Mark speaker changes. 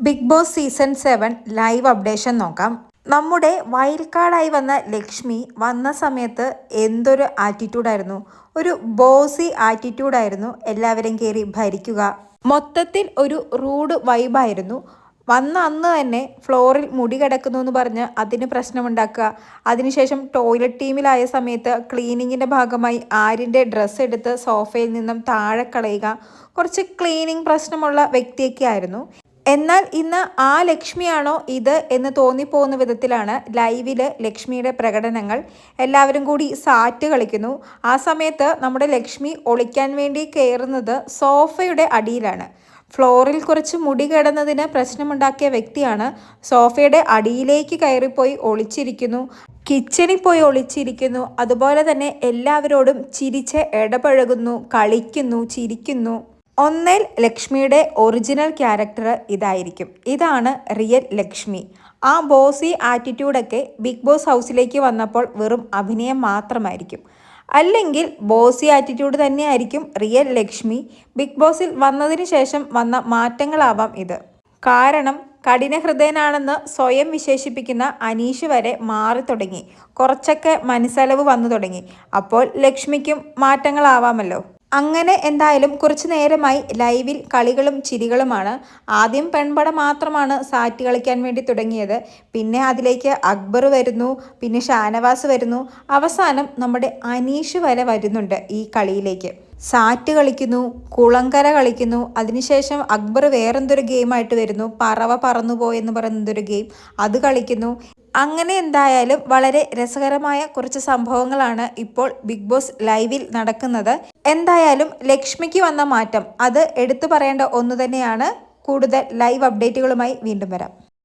Speaker 1: Big Boss season 7 live updation നോക്കാം. നമ്മുടെ wild കാർഡായി വന്ന ലക്ഷ്മി വന്ന സമയത്ത് എന്തൊരു ആറ്റിറ്റ്യൂഡായിരുന്നു. ഒരു ബോസി ആറ്റിറ്റ്യൂഡായിരുന്നു. എല്ലാവരും കയറി ഭരിക്കുക, മൊത്തത്തിൽ ഒരു റൂഡ് വൈബായിരുന്നു. വന്ന അന്ന് തന്നെ ഫ്ലോറിൽ മുടി കിടക്കുന്നു എന്ന് പറഞ്ഞ് അതിന് പ്രശ്നമുണ്ടാക്കുക. അതിനുശേഷം ടോയ്ലറ്റ് ടീമിലായ സമയത്ത് ക്ലീനിങ്ങിൻ്റെ ഭാഗമായി ആര്യൻ്റെ ഡ്രസ്സ് എടുത്ത് സോഫയിൽ നിന്നും താഴെ കളയുക. കുറച്ച് ക്ലീനിങ് പ്രശ്നമുള്ള വ്യക്തിയൊക്കെ ആയിരുന്നു. എന്നാൽ ഇന്ന് ആ ലക്ഷ്മിയാണോ ഇത് എന്ന് തോന്നിപ്പോകുന്ന വിധത്തിലാണ് ലൈവില് ലക്ഷ്മിയുടെ പ്രകടനങ്ങൾ. എല്ലാവരും കൂടി സാറ്റ് കളിക്കുന്നു. ആ സമയത്ത് നമ്മുടെ ലക്ഷ്മി ഒളിക്കാൻ വേണ്ടി കയറുന്നത് സോഫയുടെ അടിയിലാണ്. ഫ്ലോറിൽ കുറച്ച് മുടി കിടന്നതിന് പ്രശ്നമുണ്ടാക്കിയ വ്യക്തിയാണ് സോഫയുടെ അടിയിലേക്ക് കയറിപ്പോയി ഒളിച്ചിരിക്കുന്നു. കിച്ചണിൽ പോയി ഒളിച്ചിരിക്കുന്നു. അതുപോലെ തന്നെ എല്ലാവരോടും ചിരിച്ച് ഇടപഴകുന്നു, കളിക്കുന്നു, ചിരിക്കുന്നു. ഒന്നേൽ ലക്ഷ്മിയുടെ ഒറിജിനൽ ക്യാരക്ടർ ഇതായിരിക്കും. ഇതാണ് റിയൽ ലക്ഷ്മി. ആ ബോസി ആറ്റിറ്റ്യൂഡൊക്കെ ബിഗ് ബോസ് ഹൗസിലേക്ക് വന്നപ്പോൾ വെറും അഭിനയം മാത്രമായിരിക്കും. അല്ലെങ്കിൽ ബോസി ആറ്റിറ്റ്യൂഡ് തന്നെയായിരിക്കും റിയൽ ലക്ഷ്മി. ബിഗ് ബോസിൽ വന്നതിന് ശേഷം വന്ന മാറ്റങ്ങളാവാം ഇത്. കാരണം കഠിനഹൃദയനാണെന്ന് സ്വയം വിശേഷിപ്പിക്കുന്ന അനീഷ് വരെ മാറി തുടങ്ങി. കുറച്ചൊക്കെ മനസ്സലവ് വന്നു തുടങ്ങി. അപ്പോൾ ലക്ഷ്മിക്കും മാറ്റങ്ങളാവാമല്ലോ. അങ്ങനെ എന്തായാലും കുറച്ചു നേരമായി ലൈവിൽ കളികളും ചിരികളുമാണ്. ആദ്യം പെൺപട മാത്രമാണ് സാറ്റ് കളിക്കാൻ വേണ്ടി തുടങ്ങിയത്. പിന്നെ അതിലേക്ക് അക്ബർ വരുന്നു, പിന്നെ ഷാനവാസ് വരുന്നു, അവസാനം നമ്മുടെ അനീഷ് വരെ വരുന്നുണ്ട് ഈ കളിയിലേക്ക്. സാറ്റ് കളിക്കുന്നു, കുളങ്കര കളിക്കുന്നു. അതിനുശേഷം അക്ബർ വേറെന്തൊരു ഗെയിമായിട്ട് വരുന്നു, പറവ പറന്നുപോയെന്ന് പറയുന്നതൊരു ഗെയിം, അത് കളിക്കുന്നു. അങ്ങനെ എന്തായാലും വളരെ രസകരമായ കുറച്ച് സംഭവങ്ങളാണ് ഇപ്പോൾ ബിഗ് ബോസ് ലൈവിൽ നടക്കുന്നത്. എന്തായാലും ലക്ഷ്മിക്ക് വന്ന മാറ്റം അത് എടുത്തു പറയേണ്ട ഒന്ന് തന്നെയാണ്. കൂടുതൽ ലൈവ് അപ്ഡേറ്റുകളുമായി വീണ്ടും വരാം.